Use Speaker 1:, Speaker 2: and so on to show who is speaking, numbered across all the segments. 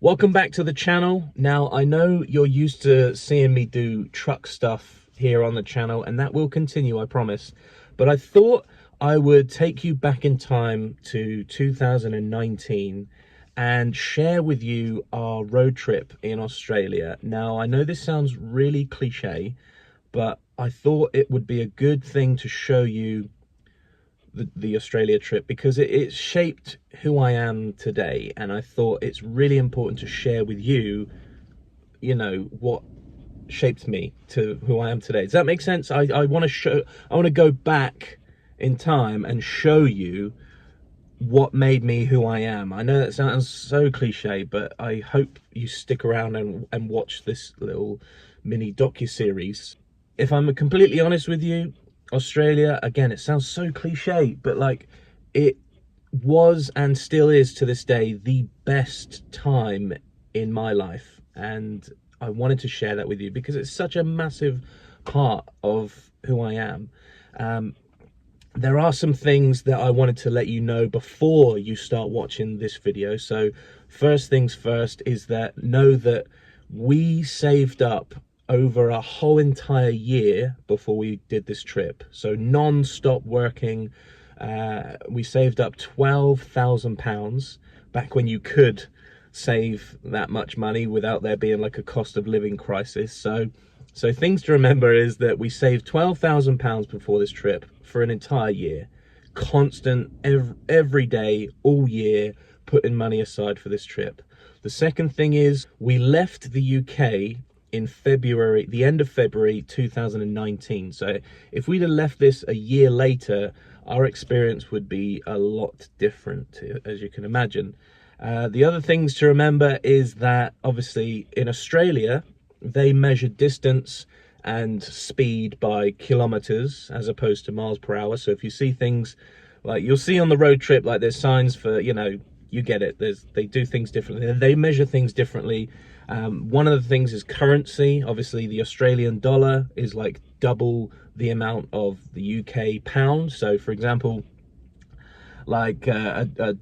Speaker 1: Welcome back to the channel. Now, I know you're used to seeing me do truck stuff here on the channel, and that will continue, I promise. But I thought I would take you back in time to 2019 and share with you our road trip in Australia. Now, I know this sounds really cliche, but I thought it would be a good thing to show you the Australia trip because it shaped who I am today, and I thought it's really important to share with you, you know, what shaped me to who I am today. Does that make sense? I want to go back in time and show you what made me who I am. I know that sounds so cliche, but I hope you stick around and watch this little mini docu-series. If I'm completely honest with you, Australia, again, it sounds so cliche, but like, it was and still is to this day the best time in my life, and I wanted to share that with you because it's such a massive part of who I am. There are some things that I wanted to let you know before you start watching this video. So first things first is that know that we saved up over a whole entire year before we did this trip. So non-stop working. We saved up £12,000 back when you could save that much money without there being like a cost of living crisis. So things to remember is that we saved £12,000 before this trip for an entire year. Constant, every day, all year, putting money aside for this trip. The second thing is we left the UK in February, the end of February 2019. So if we'd have left this a year later, our experience would be a lot different, as you can imagine. The other things to remember is that obviously in Australia, they measure distance and speed by kilometers as opposed to miles per hour. So if you see things like you'll see on the road trip, like there's signs for, you know, you get it. They do things differently. They measure things differently. One of the things is currency. Obviously, the Australian dollar is like double the amount of the UK pound. So, for example, like a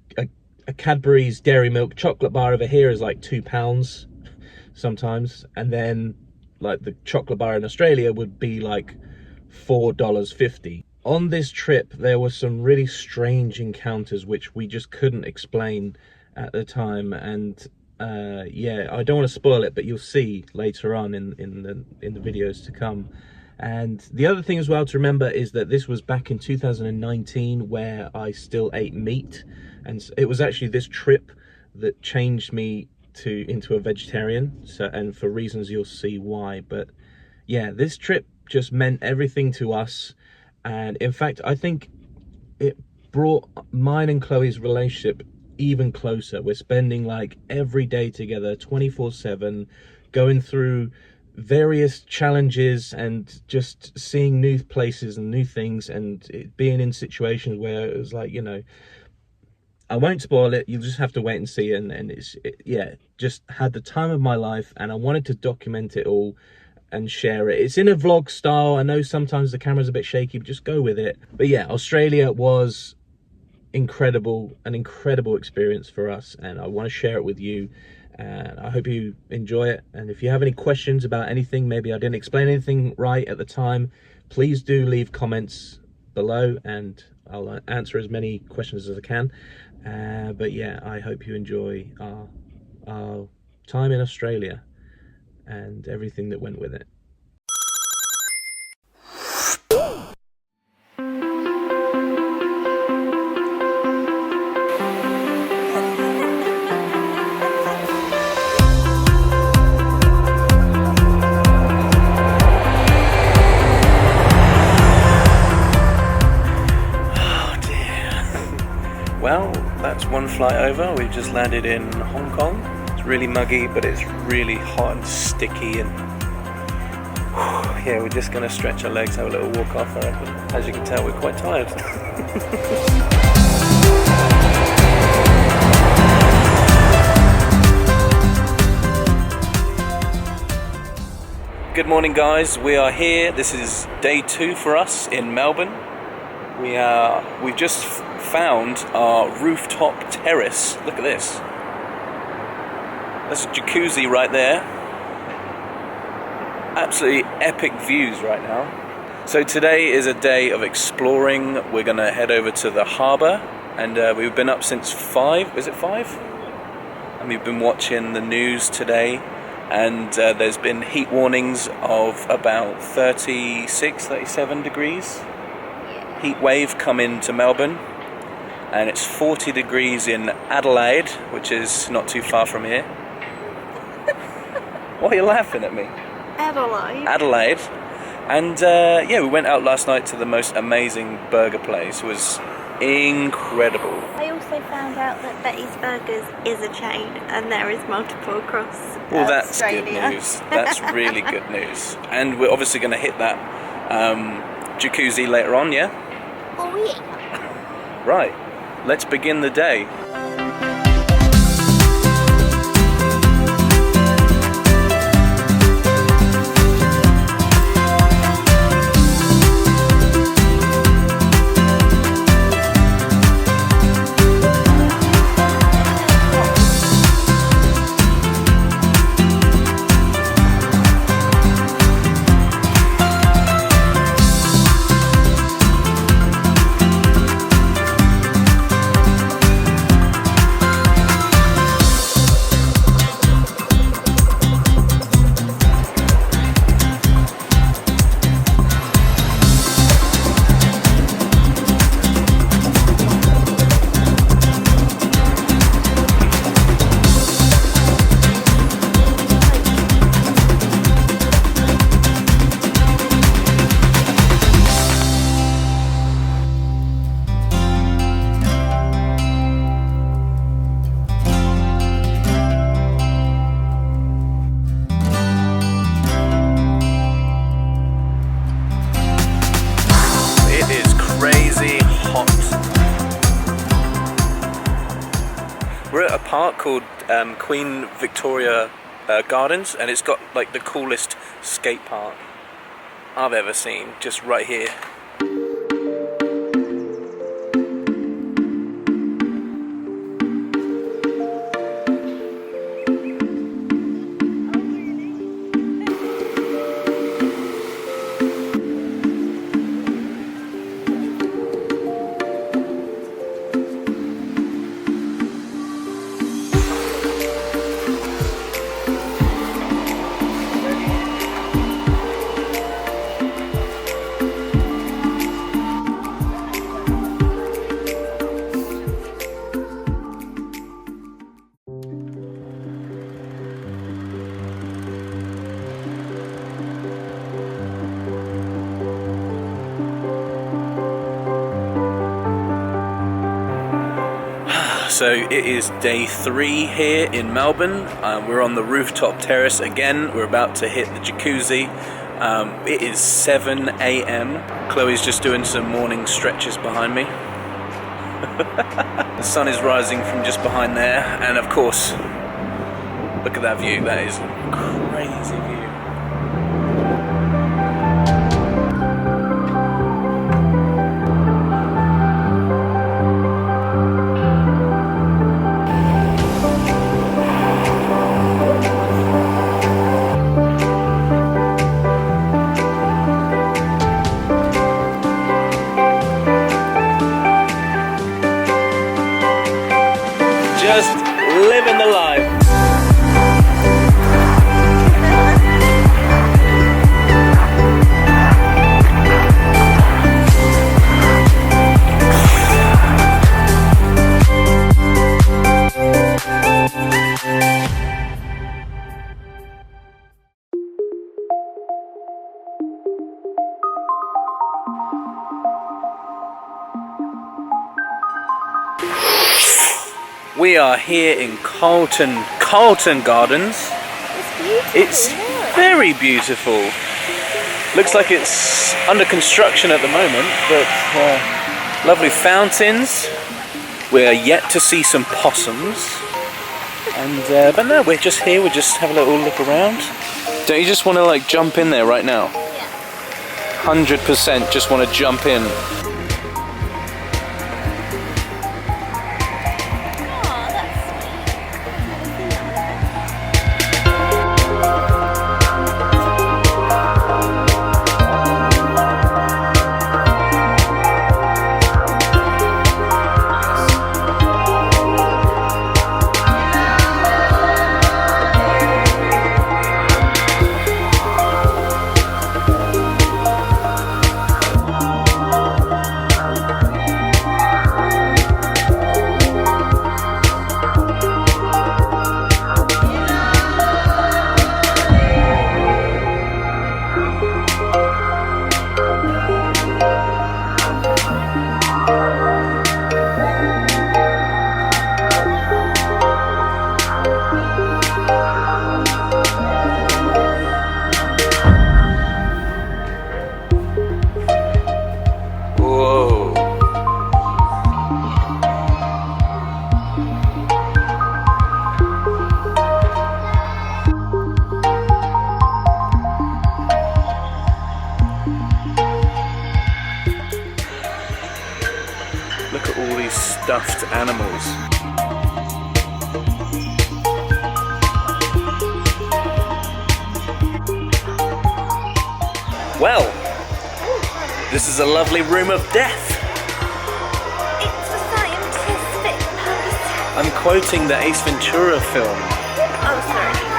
Speaker 1: Cadbury's Dairy Milk chocolate bar over here is like £2 sometimes, and then like the chocolate bar in Australia would be like $4.50. On this trip, there were some really strange encounters which we just couldn't explain at the time, and yeah, I don't want to spoil it, but you'll see later on in the videos to come. And the other thing as well to remember is that this was back in 2019 where I still ate meat, and it was actually this trip that changed me into a vegetarian. So, and for reasons you'll see why. But yeah, this trip just meant everything to us, and in fact I think it brought mine and Chloe's relationship even closer. We're spending like every day together 24/7, going through various challenges and just seeing new places and new things, and being in situations where it was like, you know, I won't spoil it, you'll just have to wait and see. And yeah, just had the time of my life, and I wanted to document it all and share it. It's in a vlog style. I know sometimes the camera's a bit shaky, but just go with it. But yeah, Australia was incredible, an incredible experience for us, and I want to share it with you, and I hope you enjoy it. And if you have any questions about anything, maybe I didn't explain anything right at the time, please do leave comments below and I'll answer as many questions as I can. But yeah, I hope you enjoy our time in Australia and everything that went with it. Well, that's one flight over. We've just landed in Hong Kong. It's really muggy, but it's really hot and sticky, and yeah, we're just going to stretch our legs, have a little walk off, I reckon. As you can tell, we're quite tired. Good morning, guys. We are here. This is day 2 for us in Melbourne. We've just found our rooftop terrace. Look at this. That's a jacuzzi right there. Absolutely epic views right now. So today is a day of exploring. We're going to head over to the harbour, and we've been up since 5. Is it 5? And we've been watching the news today, and there's been heat warnings of about 36, 37 degrees. Heat wave coming to Melbourne, and it's 40 degrees in Adelaide, which is not too far from here. Why are you laughing at me? Adelaide. And yeah, we went out last night to the most amazing burger place. It was incredible.
Speaker 2: I also found out that Betty's Burgers is a chain, and there is multiple across
Speaker 1: Well, that's
Speaker 2: Australia.
Speaker 1: good news. That's really good news. And we're obviously going to hit that jacuzzi later on, yeah?
Speaker 2: Oh yeah.
Speaker 1: Right, let's begin the day. We're at a park called Queen Victoria Gardens, and it's got like the coolest skate park I've ever seen, just right here. So it is day 3 here in Melbourne. We're on the rooftop terrace again. We're about to hit the jacuzzi. It is 7 a.m. Chloe's just doing some morning stretches behind me. The sun is rising from just behind there, and of course, look at that view. That is a crazy view. Just living the life. We are here in Carlton Gardens. It's very beautiful. Looks like it's under construction at the moment, but lovely fountains. We're yet to see some possums. And but no, we're just here. We're just having a little look around. Don't you just want to like jump in there right now? 100% just want to jump in. stuffed animals. Well, this is a lovely room of death.
Speaker 2: It's for scientific purposes.
Speaker 1: I'm quoting the Ace Ventura film.
Speaker 2: Oh, sorry.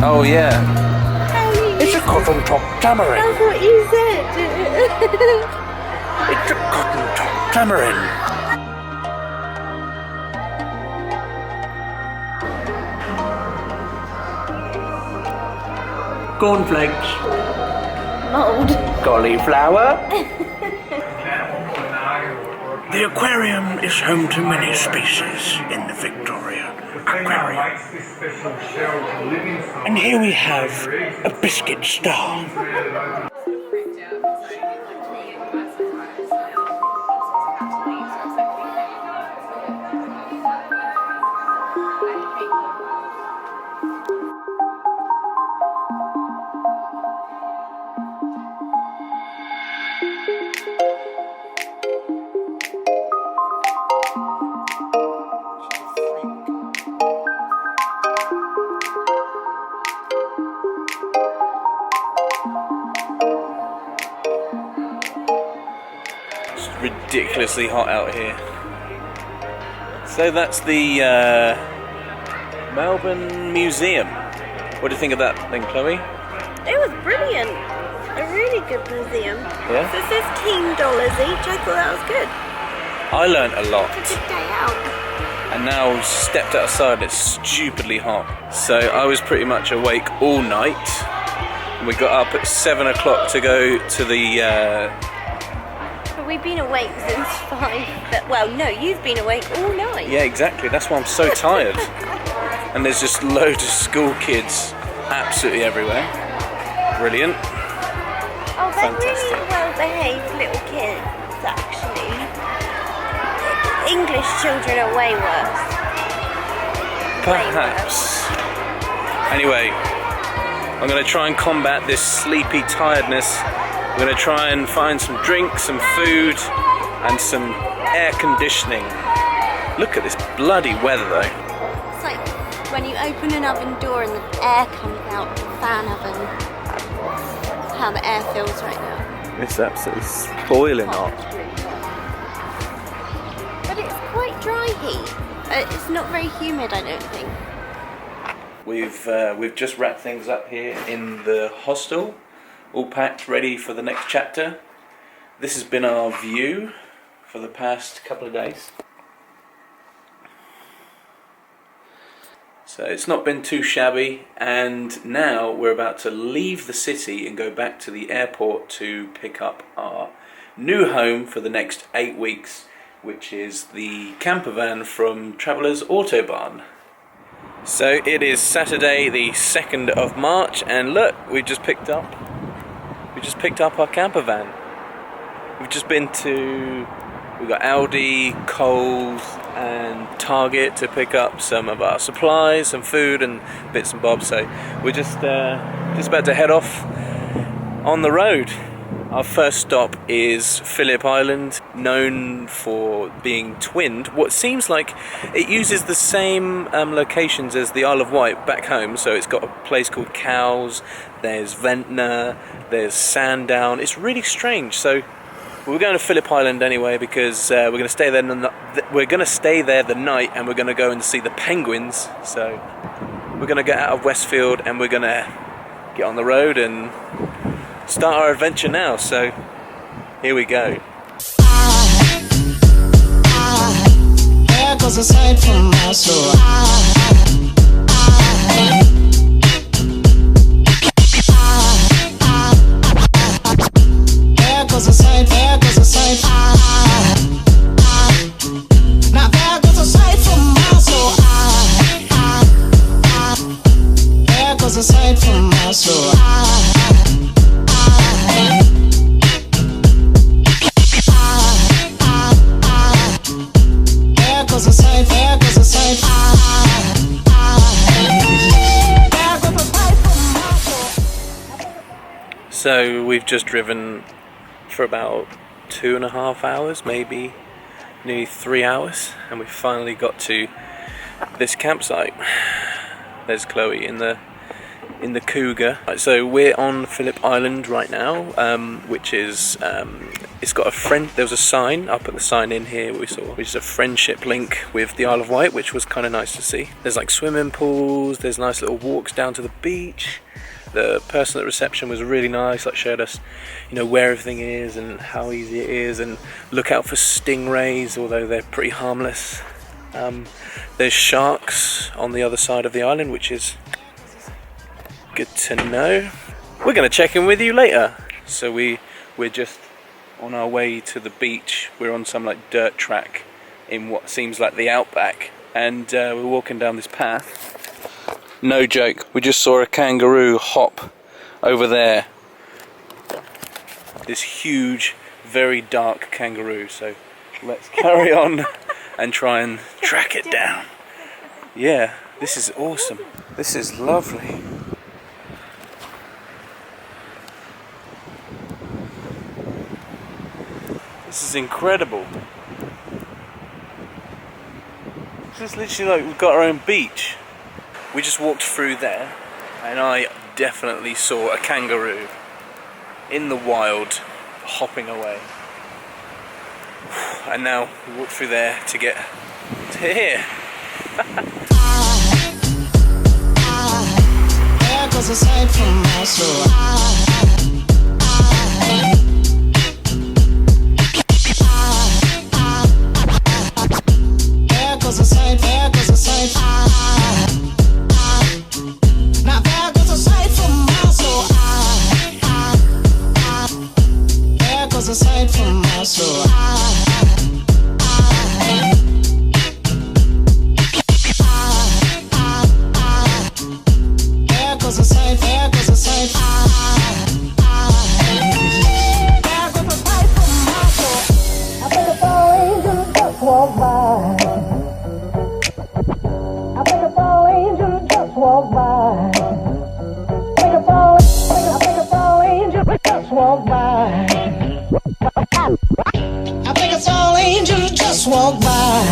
Speaker 1: Oh yeah.
Speaker 3: It's a cotton top tamarind.
Speaker 2: That's what you said.
Speaker 3: It's a cotton top tamarind. Cornflakes.
Speaker 2: Mold.
Speaker 3: Cauliflower. The aquarium is home to many species in the Victoria Aquarium. And here we have a biscuit star.
Speaker 1: Ridiculously hot out here. So that's the Melbourne Museum. What do you think of that then, Chloe?
Speaker 2: It was brilliant. A really good museum.
Speaker 1: Yeah?
Speaker 2: So it says $10 each. I thought that was good.
Speaker 1: I learnt a lot.
Speaker 2: It's a good day out.
Speaker 1: And now we've stepped outside, it's stupidly hot. So I was pretty much awake all night. We got up at 7 o'clock to go to the
Speaker 2: But we've been awake since 5. But, well, no, you've been awake all night.
Speaker 1: yeah, exactly, that's why I'm so tired. And there's just loads of school kids absolutely everywhere. Brilliant.
Speaker 2: Oh, they're
Speaker 1: Fantastic.
Speaker 2: really well-behaved little kids, actually. English children are way worse.
Speaker 1: Perhaps. Anyway, I'm going to try and combat this sleepy tiredness. I'm going to try and find some drinks, some food, and some air conditioning. Look at this bloody weather though.
Speaker 2: It's like when you open an oven door and the air comes out the fan oven. How the air feels right now.
Speaker 1: It's absolutely boiling hot.
Speaker 2: But it's quite dry heat. It's not very humid, I don't think.
Speaker 1: We've just wrapped things up here in the hostel, all packed, ready for the next chapter. This has been our view for the past couple of days. So it's not been too shabby, and now we're about to leave the city and go back to the airport to pick up our new home for the next 8 weeks, which is the camper van from Travellers Autobahn. So it is Saturday the 2nd of March, and look, we just picked up our camper van. We've just been to, we've got Aldi, Coles and Target to pick up some of our supplies, some food and bits and bobs. So we're just about to head off on the road. Our first stop is Phillip Island, known for being twinned. What seems like it uses the same locations as the Isle of Wight back home. So it's got a place called Cowes, there's Ventnor, there's Sandown. It's really strange. So we're going to Phillip Island anyway because we're going to stay there. We're going to stay there the night, and we're going to go and see the penguins. So we're going to get out of Westfield and we're going to get on the road and start our adventure now. So here we go. There goes a sight from my soul. There goes a sight, there goes a sight. Now there goes a sight from my soul. There goes a sight from my soul. So we've just driven for about 2.5 hours, maybe nearly 3 hours, and we finally got to this campsite. There's Chloe in the Cougar. So we're on Phillip Island right now, which is it's got a friend. There was a sign up at the sign in here we saw, which is a friendship link with the Isle of Wight, which was kind of nice to see. There's like swimming pools. There's nice little walks down to the beach. The person at reception was really nice, like showed us, you know, where everything is and how easy it is, and look out for stingrays, although they're pretty harmless. There's sharks on the other side of the island, which is good to know. We're going to check in with you later. So we're just on our way to the beach. We're on some like dirt track in what seems like the outback, and we're walking down this path. No joke, we just saw a kangaroo hop over there. This huge, very dark kangaroo. So let's carry on and try and track it down. Yeah, this is awesome. This is lovely. This is incredible. This is literally like we've got our own beach. We just walked through there and I definitely saw a kangaroo in the wild hopping away. And now we walk through there to get to here. There goes a sight from my soul. There goes a sight, there goes a sight. Now there goes a sight from my soul. There goes a sight from my soul. There goes a sight, there goes a sight. There goes a sight from my soul. I think a fall angel just walked by. I think a fall angel just walked by. I think a fall angel just walked by. I think a fall angel just walked by.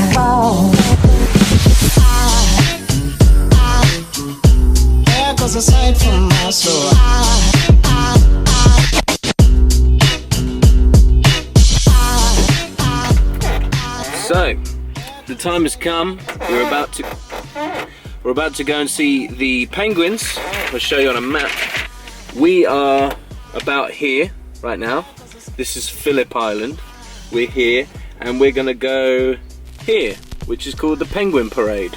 Speaker 1: There goes a sight from my soul. So, the time has come. We're about to go and see the penguins. I'll show you on a map. We are about here right now. This is Phillip Island. We're here and we're gonna go here, which is called the Penguin Parade.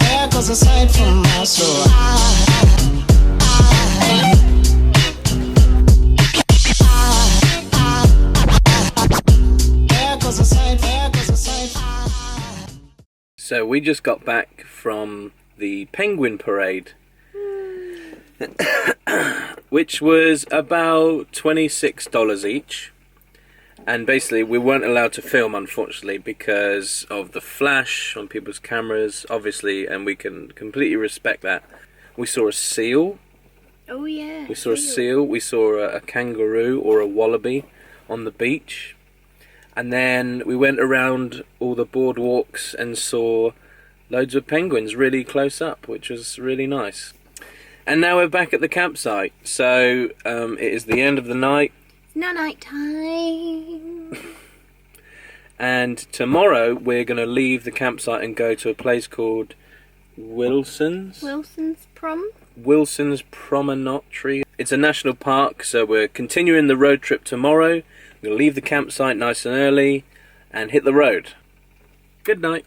Speaker 1: There goes a sight from my soul. So we just got back from the Penguin Parade, which was about $26 each. And basically we weren't allowed to film, unfortunately, because of the flash on people's cameras, obviously, and we can completely respect that. We saw a seal.
Speaker 2: Oh yeah.
Speaker 1: We saw a seal. We saw a kangaroo or a wallaby on the beach. And then we went around all the boardwalks and saw loads of penguins really close up, which was really nice. And now we're back at the campsite. So it is the end of the night.
Speaker 2: No night time.
Speaker 1: And tomorrow we're going to leave the campsite and go to a place called Wilson's Promontory. It's a national park, so we're continuing the road trip tomorrow. We're going to leave the campsite nice and early and hit the road. Good night.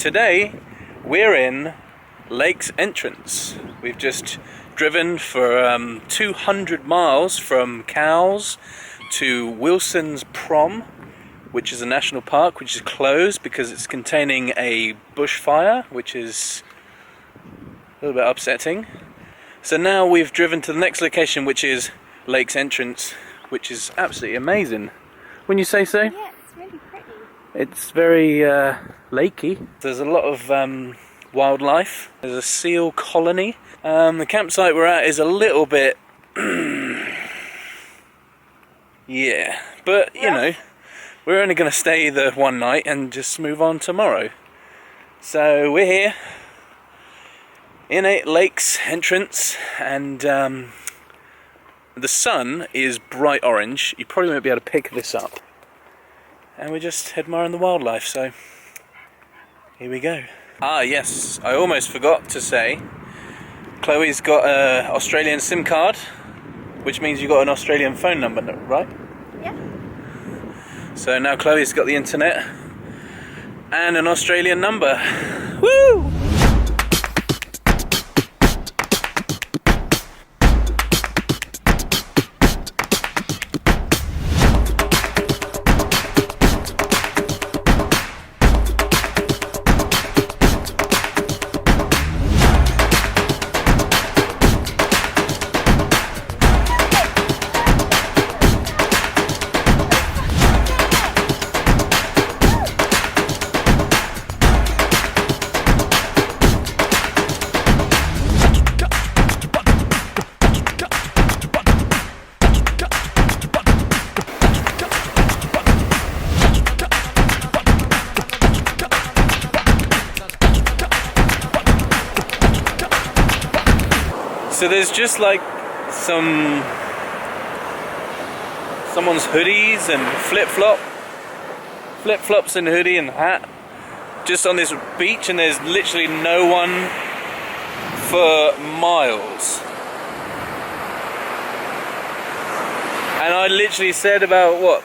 Speaker 1: today we're in Lakes Entrance. We've just driven for 200 miles from Cowes to Wilson's Prom, which is a national park which is closed because it's containing a bushfire, which is a little bit upsetting. So now we've driven to the next location, which is Lakes Entrance, which is absolutely amazing. Wouldn't you say so?
Speaker 2: Yeah, it's really pretty.
Speaker 1: It's very lakey. There's a lot of wildlife. There's a seal colony. The campsite we're at is a little bit yeah, but you know, we're only going to stay the one night and just move on tomorrow. So we're here in a Lakes Entrance, and the sun is bright orange. You probably won't be able to pick this up. And we're just admiring the wildlife, so here we go. Ah yes, I almost forgot to say, Chloe's got an Australian SIM card, which means you've got an Australian phone number, right?
Speaker 2: Yeah.
Speaker 1: So now Chloe's got the internet and an Australian number. Woo! So there's just like someone's hoodies and flip-flops and hoodie and hat just on this beach, and there's literally no one for miles. And I literally said about, what,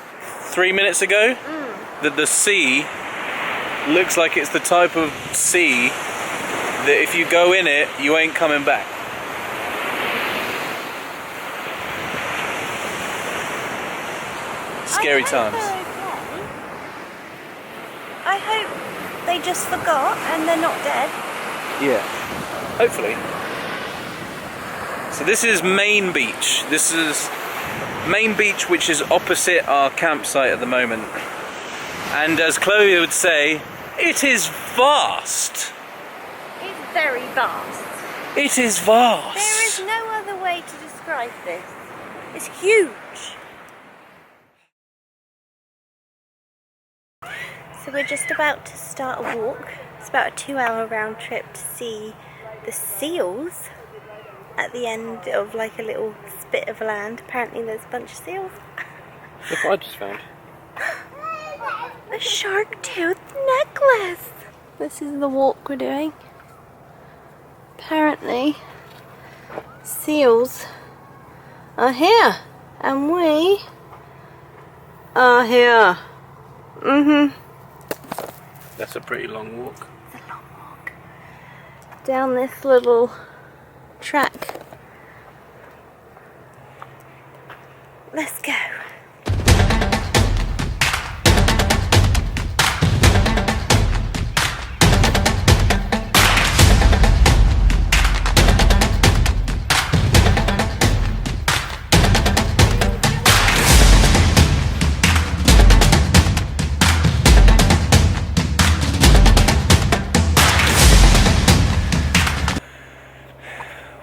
Speaker 1: 3 minutes ago, that the sea looks like it's the type of sea that if you go in it, you ain't coming back. Scary times.
Speaker 2: I hope they just forgot and they're not dead.
Speaker 1: Yeah, hopefully. So this is Main Beach. This is Main Beach, which is opposite our campsite at the moment. And as Chloe would say, it is vast.
Speaker 2: It's very vast.
Speaker 1: It is vast.
Speaker 2: There is no other way to describe this. It's huge. So we're just about to start a walk. It's about a 2-hour round trip to see the seals at the end of like a little spit of land. Apparently there's a bunch of seals.
Speaker 1: Look what I just found.
Speaker 2: A shark tooth necklace. This is the walk we're doing. Apparently seals are here and we are here.
Speaker 1: That's a pretty long walk.
Speaker 2: It's a long walk down this little track. Let's go.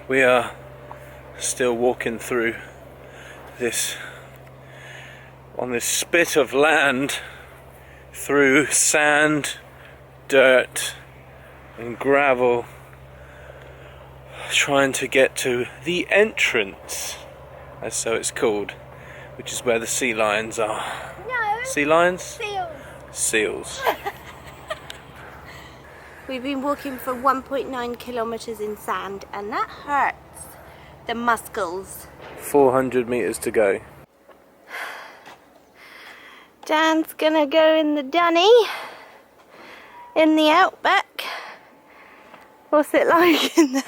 Speaker 1: We are still walking through this, on this spit of land, through sand, dirt and gravel, trying to get to the entrance, as so it's called, which is where the sea lions are.
Speaker 2: No.
Speaker 1: Sea lions?
Speaker 2: Seals.
Speaker 1: Seals.
Speaker 2: We've been walking for 1.9 kilometers in sand and that hurts the muscles.
Speaker 1: 400 meters to go.
Speaker 2: Dan's gonna go in the dunny in the outback What's it like in there?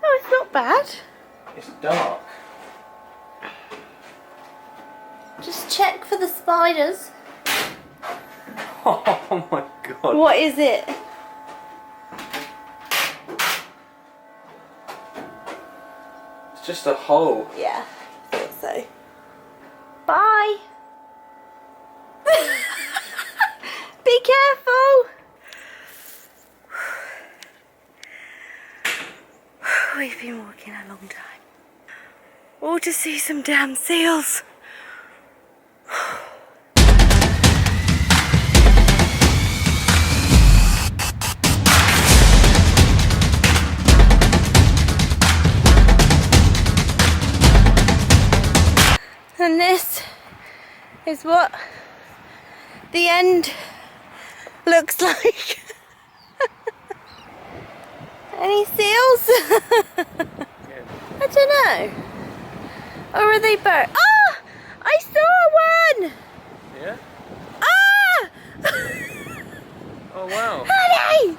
Speaker 2: Oh, it's not bad.
Speaker 1: It's dark.
Speaker 2: Just check for the spiders.
Speaker 1: Oh my god.
Speaker 2: What is it?
Speaker 1: It's just a hole.
Speaker 2: Yeah, I thought so. Bye. Be careful. We've been walking a long time. All to see some damn seals. And this is what the end looks like. Any seals? I don't know. Or are they birds? Ah! I saw one!
Speaker 1: Yeah?
Speaker 2: Ah!
Speaker 1: Oh wow.
Speaker 2: Honey!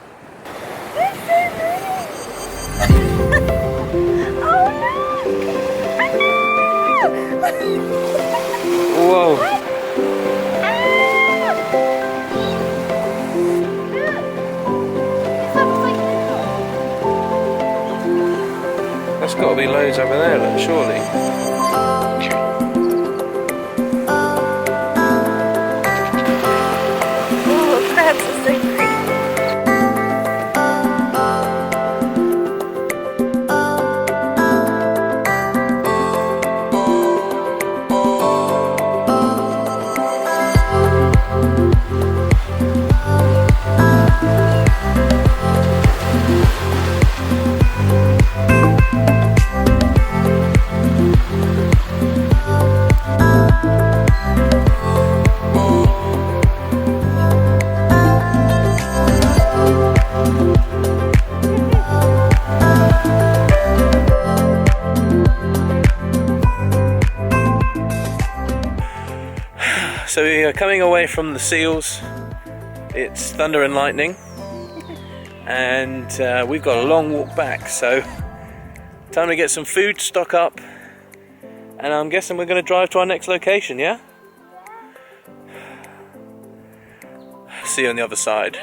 Speaker 2: It's so pretty! Oh no!
Speaker 1: Whoa. There's got to be loads over there, look, surely.
Speaker 2: Oh, crabs are so pretty.
Speaker 1: So we are coming away from the seals. It's thunder and lightning, and we've got a long walk back, so time to get some food, stock up, and I'm guessing we're going to drive to our next location, yeah? See you on the other side.